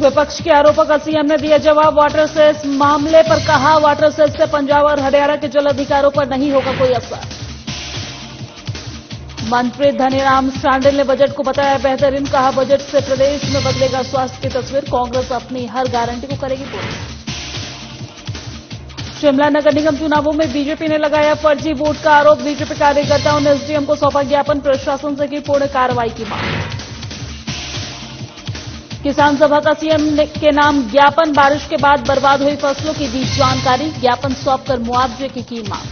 विपक्ष के आरोपों का सीएम ने दिया जवाब। वाटर सेस मामले पर कहा, वाटर सेस से पंजाब और हरियाणा के जल अधिकारों पर नहीं होगा कोई असर। मंत्री धनीराम शांडिल ने बजट को बताया बेहतरीन, कहा बजट से प्रदेश में बदलेगा स्वास्थ्य की तस्वीर, कांग्रेस अपनी हर गारंटी को करेगी पूरी। शिमला नगर निगम चुनावों में बीजेपी ने लगाया फर्जी वोट का आरोप, बीजेपी कार्यकर्ताओं ने एसडीएम को सौंपा ज्ञापन, प्रशासन से की पूर्ण कार्रवाई की मांग। किसान सभा का सीएम के नाम ज्ञापन, बारिश के बाद बर्बाद हुई फसलों की दी जानकारी, ज्ञापन सौंपकर मुआवजे की मांग।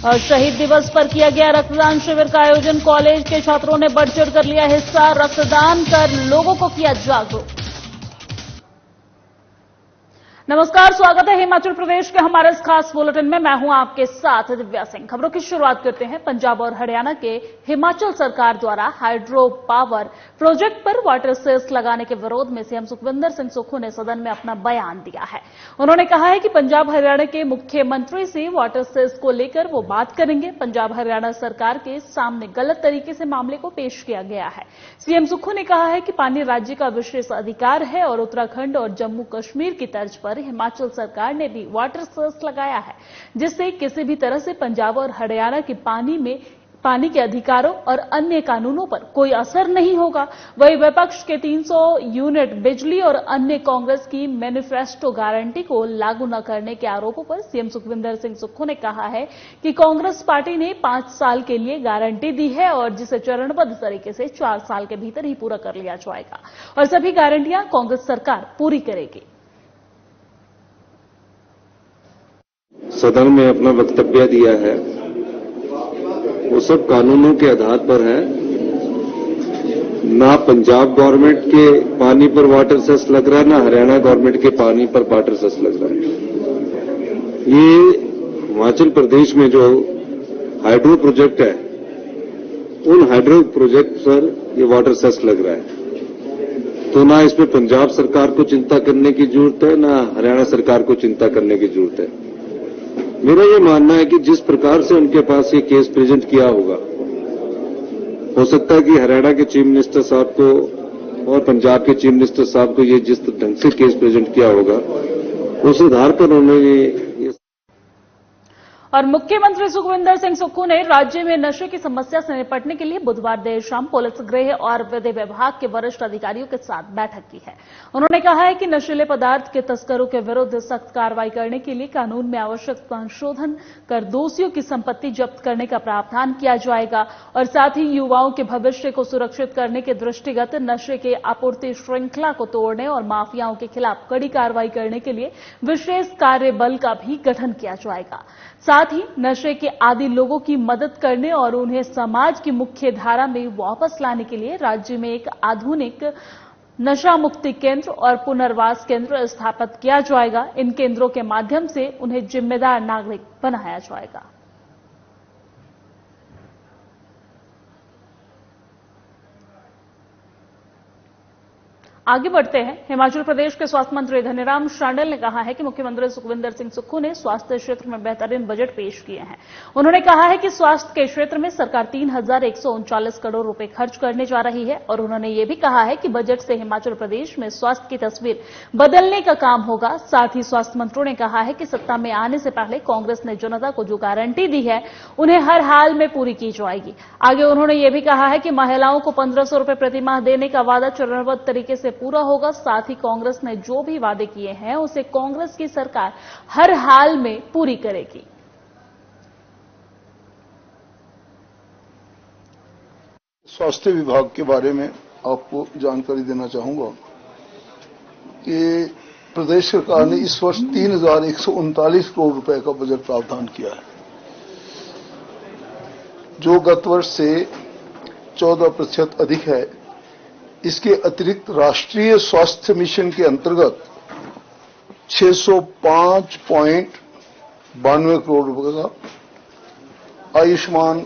और शहीद दिवस पर किया गया रक्तदान शिविर का आयोजन, कॉलेज के छात्रों ने बढ़ चढ़कर लिया हिस्सा, रक्तदान कर लोगों को किया जागरूक। नमस्कार, स्वागत है हिमाचल प्रदेश के हमारे इस खास बुलेटिन में। मैं हूं आपके साथ दिव्या सिंह। खबरों की शुरुआत करते हैं। पंजाब और हरियाणा के हिमाचल सरकार द्वारा हाइड्रो पावर प्रोजेक्ट पर वाटर सेस लगाने के विरोध में सीएम सुखविंदर सिंह सुक्खू ने सदन में अपना बयान दिया है। उन्होंने कहा है कि पंजाब हरियाणा के मुख्यमंत्री से वाटर सेस को लेकर वो बात करेंगे। पंजाब हरियाणा सरकार के सामने गलत तरीके से मामले को पेश किया गया है। सीएम सुक्खू ने कहा है कि पानी राज्य का विशेष अधिकार है और उत्तराखंड और जम्मू कश्मीर की तर्ज पर हिमाचल सरकार ने भी वाटर सेस लगाया है, जिससे किसी भी तरह से पंजाब और हरियाणा के पानी के अधिकारों और अन्य कानूनों पर कोई असर नहीं होगा। वहीं विपक्ष के 300 यूनिट बिजली और अन्य कांग्रेस की मैनिफेस्टो गारंटी को लागू न करने के आरोपों पर सीएम सुखविंदर सिंह सुक्खू ने कहा है कि कांग्रेस पार्टी ने 5 साल के लिए गारंटी दी है और जिसे चरणबद्ध तरीके से 4 साल के भीतर ही पूरा कर लिया जाएगा और सभी गारंटियां कांग्रेस सरकार पूरी करेगी। सदन में अपना वक्तव्य दिया है, वो सब कानूनों के आधार पर है। ना पंजाब गवर्नमेंट के पानी पर वाटर सेस लग रहा है, ना हरियाणा गवर्नमेंट के पानी पर वाटर सेस लग रहा है। ये हिमाचल प्रदेश में जो हाइड्रो प्रोजेक्ट है, उन हाइड्रो प्रोजेक्ट पर ये वाटर सेस लग रहा है। तो ना इसमें पंजाब सरकार को चिंता करने की जरूरत है, ना हरियाणा सरकार को चिंता करने की जरूरत है। मेरा ये मानना है कि जिस प्रकार से उनके पास ये केस प्रेजेंट किया होगा, हो सकता है कि हरियाणा के चीफ मिनिस्टर साहब को और पंजाब के चीफ मिनिस्टर साहब को ये जिस ढंग से केस प्रेजेंट किया होगा, उस आधार पर उन्होंने। और मुख्यमंत्री सुखविंदर सिंह सुक्खू ने राज्य में नशे की समस्या से निपटने के लिए बुधवार देर शाम पुलिस, गृह और विधि विभाग के वरिष्ठ अधिकारियों के साथ बैठक की है। उन्होंने कहा है कि नशीले पदार्थ के तस्करों के विरुद्ध सख्त कार्रवाई करने के लिए कानून में आवश्यक संशोधन कर दोषियों की संपत्ति जब्त करने का प्रावधान किया जाएगा और साथ ही युवाओं के भविष्य को सुरक्षित करने के दृष्टिगत नशे के आपूर्ति श्रृंखला को तोड़ने और माफियाओं के खिलाफ कड़ी कार्रवाई करने के लिए विशेष कार्य बल का भी गठन किया जाएगा। साथ ही नशे के आदी लोगों की मदद करने और उन्हें समाज की मुख्य धारा में वापस लाने के लिए राज्य में एक आधुनिक नशा मुक्ति केंद्र और पुनर्वास केंद्र स्थापित किया जाएगा। इन केंद्रों के माध्यम से उन्हें जिम्मेदार नागरिक बनाया जाएगा। आगे बढ़ते हैं। हिमाचल प्रदेश के स्वास्थ्य मंत्री धनीराम शांडिल ने कहा है कि मुख्यमंत्री सुखविंदर सिंह सुक्खू ने स्वास्थ्य क्षेत्र में बेहतरीन बजट पेश किए हैं। उन्होंने कहा है कि स्वास्थ्य के क्षेत्र में सरकार 3,139 करोड़ रुपए खर्च करने जा रही है और उन्होंने ये भी कहा है कि बजट से हिमाचल प्रदेश में स्वास्थ्य की तस्वीर बदलने का काम होगा। साथ ही स्वास्थ्य मंत्री ने कहा है कि सत्ता में आने से पहले कांग्रेस ने जनता को जो गारंटी दी है, उन्हें हर हाल में पूरी की जाएगी। आगे उन्होंने ये भी कहा है कि महिलाओं को 1,500 रुपए प्रतिमाह देने का वादा चरणबद्ध तरीके से पूरा होगा। साथ ही कांग्रेस ने जो भी वादे किए हैं, उसे कांग्रेस की सरकार हर हाल में पूरी करेगी। स्वास्थ्य विभाग के बारे में आपको जानकारी देना चाहूंगा कि प्रदेश सरकार ने इस वर्ष 3,139 करोड़ रुपए का बजट प्रावधान किया है, जो गत वर्ष से 14% अधिक है। इसके अतिरिक्त राष्ट्रीय स्वास्थ्य मिशन के अंतर्गत 605.92 करोड़ रुपए का, आयुष्मान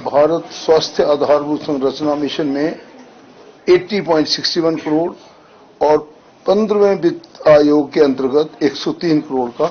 भारत स्वास्थ्य आधारभूत संरचना मिशन में 80.61 करोड़ और 15वें वित्त आयोग के अंतर्गत 103 करोड़ का।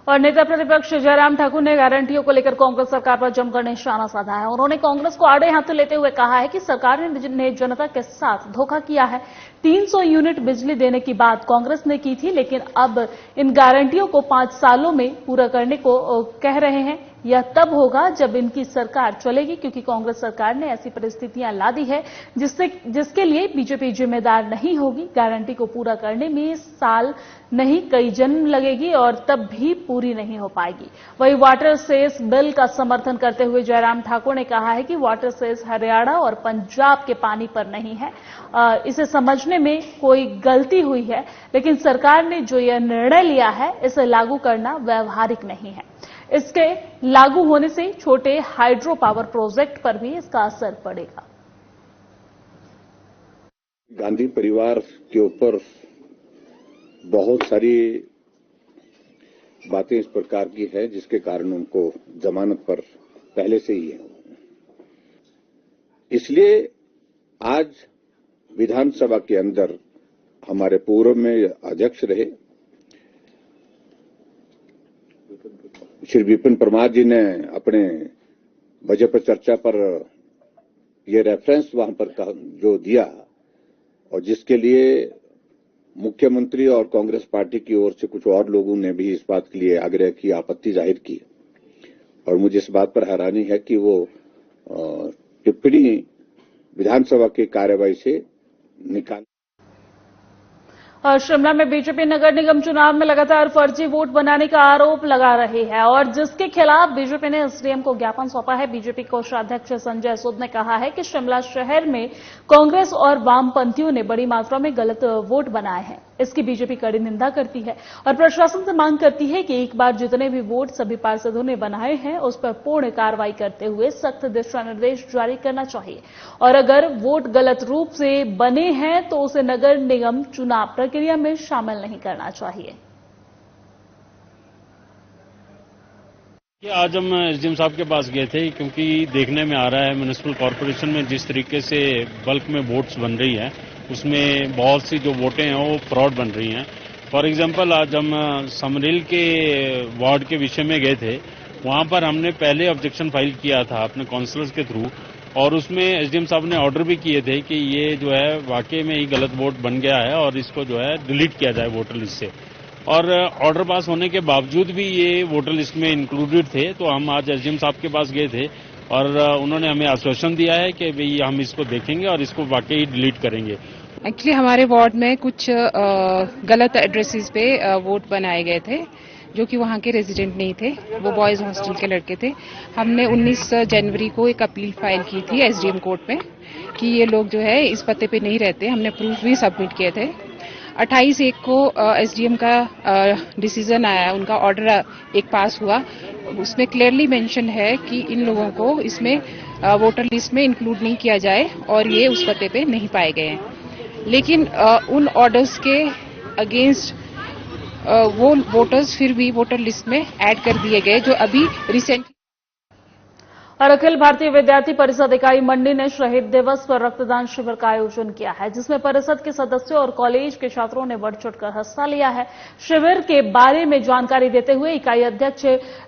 और नेता प्रतिपक्ष जयराम ठाकुर ने गारंटियों को लेकर कांग्रेस सरकार पर जमकर निशाना साधा है। उन्होंने कांग्रेस को आड़े हाथों लेते हुए कहा है कि सरकार ने जनता के साथ धोखा किया है। 300 यूनिट बिजली देने की बात कांग्रेस ने की थी, लेकिन अब इन गारंटियों को 5 सालों में पूरा करने को कह रहे हैं। यह तब होगा जब इनकी सरकार चलेगी, क्योंकि कांग्रेस सरकार ने ऐसी परिस्थितियां ला दी है जिसके लिए बीजेपी जिम्मेदार नहीं होगी। गारंटी को पूरा करने में साल नहीं कई जन्म लगेगी और तब भी पूरी नहीं हो पाएगी। वहीं वाटर सेस बिल का समर्थन करते हुए जयराम ठाकुर ने कहा है कि वाटर सेस हरियाणा और पंजाब के पानी पर नहीं है। इसे समझने में कोई गलती हुई है, लेकिन सरकार ने जो यह निर्णय लिया है इसे लागू करना व्यवहारिक नहीं है। इसके लागू होने से छोटे हाइड्रो पावर प्रोजेक्ट पर भी इसका असर पड़ेगा। गांधी परिवार के ऊपर बहुत सारी बातें इस प्रकार की है जिसके कारण उनको जमानत पर पहले से ही है। इसलिए आज विधानसभा के अंदर हमारे पूर्व में अध्यक्ष रहे श्री विपिन परमार जी ने अपने बजट पर चर्चा पर ये रेफरेंस वहां पर जो दिया और जिसके लिए मुख्यमंत्री और कांग्रेस पार्टी की ओर से कुछ और लोगों ने भी इस बात के लिए आग्रह किया, आपत्ति जाहिर की। और मुझे इस बात पर हैरानी है कि वो टिप्पणी विधानसभा की कार्यवाही से निकाल। और शिमला में बीजेपी नगर निगम चुनाव में लगातार फर्जी वोट बनाने का आरोप लगा रही है और जिसके खिलाफ बीजेपी ने एसडीएम को ज्ञापन सौंपा है। बीजेपी कोषाध्यक्ष संजय सूद ने कहा है कि शिमला शहर में कांग्रेस और वामपंथियों ने बड़ी मात्रा में गलत वोट बनाए हैं। इसकी बीजेपी कड़ी निंदा करती है और प्रशासन से मांग करती है कि एक बार जितने भी वोट सभी पार्षदों ने बनाए हैं उस पर पूर्ण कार्रवाई करते हुए सख्त दिशा निर्देश जारी करना चाहिए और अगर वोट गलत रूप से बने हैं तो उसे नगर निगम चुनाव प्रक्रिया में शामिल नहीं करना चाहिए। आज हम एसडीएम साहब के पास गए थे क्योंकि देखने में आ रहा है म्युनिसिपल कॉर्पोरेशन में जिस तरीके से बल्क में वोट्स बन रही है उसमें बहुत सी जो वोटें हैं वो फ्रॉड बन रही हैं। फॉर एग्जांपल आज हम समरेल के वार्ड के विषय में गए थे, वहां पर हमने पहले ऑब्जेक्शन फाइल किया था अपने काउंसलर्स के थ्रू और उसमें एसडीएम साहब ने ऑर्डर भी किए थे कि ये जो है वाकई में ही गलत वोट बन गया है और इसको जो है डिलीट किया जाए वोटर लिस्ट से। और ऑर्डर पास होने के बावजूद भी ये वोटर लिस्ट में इंक्लूडेड थे, तो हम आज एसडीएम साहब के पास गए थे और उन्होंने हमें आश्वासन दिया है कि भाई हम इसको देखेंगे और इसको वाकई ही डिलीट करेंगे। एक्चुअली हमारे वार्ड में कुछ गलत एड्रेसेस पे वोट बनाए गए थे जो कि वहाँ के रेजिडेंट नहीं थे, वो बॉयज हॉस्टल के लड़के थे। हमने 19 जनवरी को एक अपील फाइल की थी एसडीएम कोर्ट में कि ये लोग जो है इस पते पे नहीं रहते। हमने प्रूफ भी सबमिट किए थे। 28/1 को एसडीएम का डिसीजन आया, उनका ऑर्डर एक पास हुआ। उसमें क्लियरली मेंशन है कि इन लोगों को इसमें वोटर लिस्ट में इंक्लूड नहीं किया जाए और ये उस पते पे नहीं पाए गए हैं। लेकिन उन ऑर्डर्स के अगेंस्ट वो वोटर्स फिर भी वोटर लिस्ट में ऐड कर दिए गए जो अभी रिसेंट। और अखिल भारतीय विद्यार्थी परिषद इकाई मंडी ने शहीद दिवस पर रक्तदान शिविर का आयोजन किया है, जिसमें परिषद के सदस्यों और कॉलेज के छात्रों ने बढ़ चढ़कर हिस्सा लिया है। शिविर के बारे में जानकारी देते हुए इकाई अध्यक्ष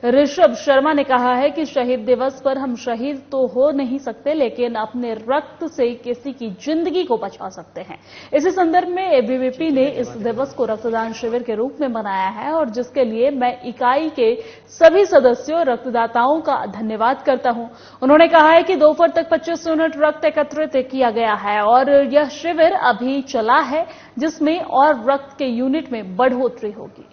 ऋषभ शर्मा ने कहा है कि शहीद दिवस पर हम शहीद तो हो नहीं सकते, लेकिन अपने रक्त से किसी की जिंदगी को बचा सकते हैं। इसी संदर्भ में एबीवीपी ने इस दिवस को रक्तदान शिविर के रूप में मनाया है और जिसके लिए मैं इकाई के सभी सदस्यों और रक्तदाताओं का धन्यवाद करता हूं। उन्होंने कहा है कि दोपहर तक 25 यूनिट रक्त एकत्रित किया गया है और यह शिविर अभी चला है, जिसमें और रक्त के यूनिट में बढ़ोतरी होगी।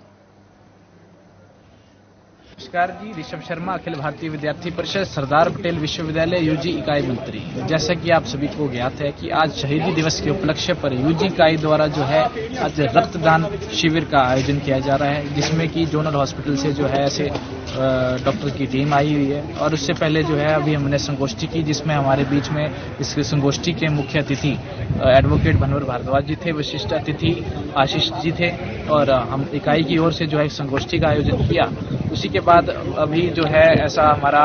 नमस्कार जी, ऋषभ शर्मा, अखिल भारतीय विद्यार्थी परिषद सरदार पटेल विश्वविद्यालय यूजी इकाई मंत्री। जैसा कि आप सभी को ज्ञात है कि आज शहीदी दिवस के उपलक्ष्य पर यूजी इकाई द्वारा जो है आज रक्तदान शिविर का आयोजन किया जा रहा है, जिसमें कि जोनल हॉस्पिटल से जो है ऐसे डॉक्टर की टीम आई हुई है। और उससे पहले जो है अभी हमने संगोष्ठी की, जिसमें हमारे बीच में इस संगोष्ठी के मुख्य अतिथि एडवोकेट भनवर भारद्वाज जी थे, विशिष्ट अतिथि आशीष जी थे और हम इकाई की ओर से जो है संगोष्ठी का आयोजन किया। उसी के बाद अभी जो है ऐसा हमारा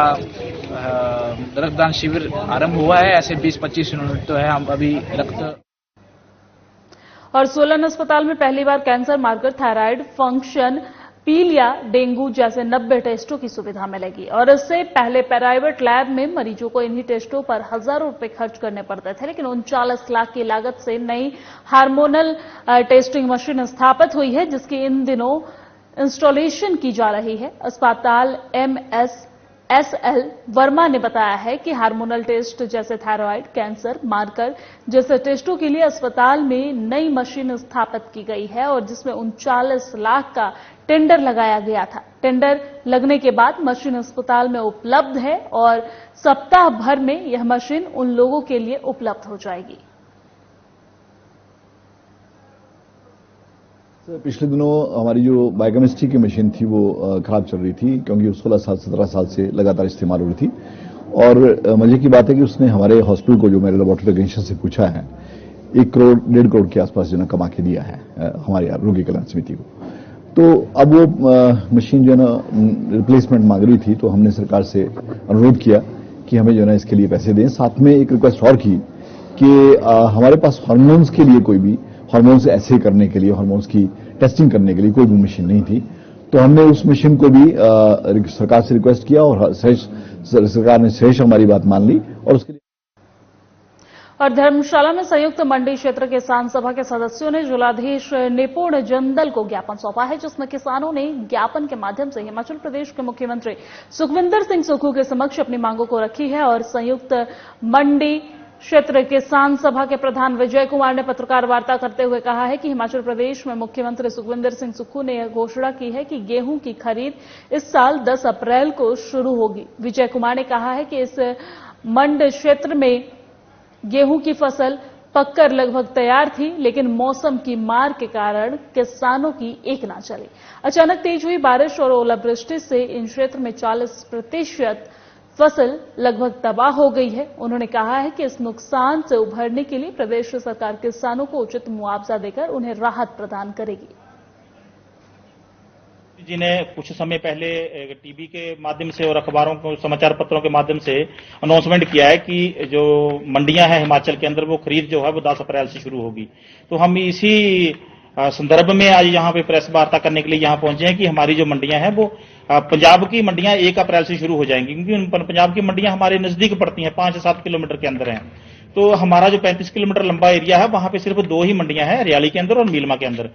रक्तदान शिविर आरंभ हुआ है। ऐसे 20-25 यूनिट तो है हम अभी रक्त। और सोलन अस्पताल में पहली बार कैंसर मार्कर थायराइड फंक्शन पीलिया, डेंगू जैसे 90 टेस्टों की सुविधा मिलेगी। और इससे पहले प्राइवेट लैब में मरीजों को इन्हीं टेस्टों पर हजारों रुपए खर्च करने पड़ते थे, लेकिन 39 लाख की लागत से नई हार्मोनल टेस्टिंग मशीन स्थापित हुई है, जिसकी इन दिनों इंस्टॉलेशन की जा रही है। अस्पताल MSSL वर्मा ने बताया है कि हार्मोनल टेस्ट जैसे थायराइड, कैंसर, मार्कर जैसे टेस्टों के लिए अस्पताल में नई मशीन स्थापित की गई है और जिसमें 39 लाख का टेंडर लगाया गया था। टेंडर लगने के बाद मशीन अस्पताल में उपलब्ध है और सप्ताह भर में यह मशीन उन लोगों के लिए उपलब्ध हो जाएगी। पिछले दिनों हमारी जो बायोकेमिस्ट्री की मशीन थी वो खराब चल रही थी, क्योंकि 16 साल 17 साल से लगातार इस्तेमाल हो रही थी। और मजे की बात है कि उसने हमारे हॉस्पिटल को, जो मेरे लेबोरेटरी टेक्नीशियन से पूछा है, 1 करोड़ 1.5 करोड़ के आसपास जो ना कमा के दिया है हमारे रोगी कल्याण समिति को। तो अब वो मशीन जो है ना रिप्लेसमेंट मांग रही थी, तो हमने सरकार से अनुरोध किया कि हमें जो है ना इसके लिए पैसे दें। साथ में एक रिक्वेस्ट और की कि हमारे पास हार्मोन्स के लिए कोई भी हार्मोन्स ऐसे करने के लिए, हार्मोन्स की टेस्टिंग करने के लिए कोई भी मशीन नहीं थी। तो हमने उस मशीन को भी सरकार से रिक्वेस्ट किया और सरकार ने सहज हमारी बात मान ली और उसके लिए। और धर्मशाला में संयुक्त मंडी क्षेत्र किसान सभा के सदस्यों ने जिलाधीश निपुण जंदल को ज्ञापन सौंपा है, जिसमें किसानों ने ज्ञापन के माध्यम से हिमाचल प्रदेश के मुख्यमंत्री सुखविंदर सिंह सुक्खू के समक्ष अपनी मांगों को रखी है। और संयुक्त मंडी क्षेत्र किसान सभा के प्रधान विजय कुमार ने पत्रकार वार्ता करते हुए कहा है कि हिमाचल प्रदेश में मुख्यमंत्री सुखविंदर सिंह सुक्खू ने यह घोषणा की है कि गेहूं की खरीद इस साल 10 अप्रैल को शुरू होगी। विजय कुमार ने कहा है कि इस मंड क्षेत्र में गेहूं की फसल पककर लगभग तैयार थी, लेकिन मौसम की मार के कारण किसानों की एक ना चली। अचानक तेज हुई बारिश और ओलावृष्टि से इन क्षेत्र में 40% फसल लगभग तबाह हो गई है। उन्होंने कहा है कि इस नुकसान से उभरने के लिए प्रदेश सरकार किसानों को उचित मुआवजा देकर उन्हें राहत प्रदान करेगी। जी ने कुछ समय पहले टीवी के माध्यम से और अखबारों को, समाचार पत्रों के माध्यम से अनाउंसमेंट किया है कि जो मंडियां हैं हिमाचल के अंदर, वो खरीद जो है वो 10 अप्रैल से शुरू होगी। तो हम इसी संदर्भ में आज यहाँ पे प्रेस वार्ता करने के लिए यहाँ पहुंचे हैं कि हमारी जो मंडियां हैं वो पंजाब की मंडियां 1 अप्रैल से शुरू हो जाएंगी, क्योंकि पंजाब की मंडियां हमारे नजदीक पड़ती हैं, 5 से 7 किलोमीटर के अंदर हैं। तो हमारा जो 35 किलोमीटर लंबा एरिया है, वहां पे सिर्फ 2 ही मंडियां हैं, हरियाली के अंदर और मीलमा के अंदर।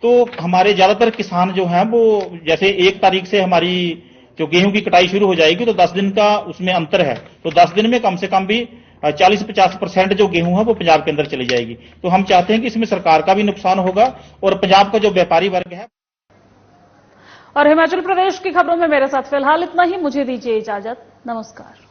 तो हमारे ज्यादातर किसान जो हैं वो, जैसे 1 तारीख से हमारी जो गेहूं की कटाई शुरू हो जाएगी, तो 10 दिन का उसमें अंतर है। तो 10 दिन में कम से कम भी 40-50% जो गेहूं है वो पंजाब के अंदर चली जाएगी। तो हम चाहते हैं कि इसमें सरकार का भी नुकसान होगा और पंजाब का जो व्यापारी वर्ग है। और हिमाचल प्रदेश की खबरों में मेरे साथ फिलहाल इतना ही। मुझे दीजिए इजाजत। नमस्कार।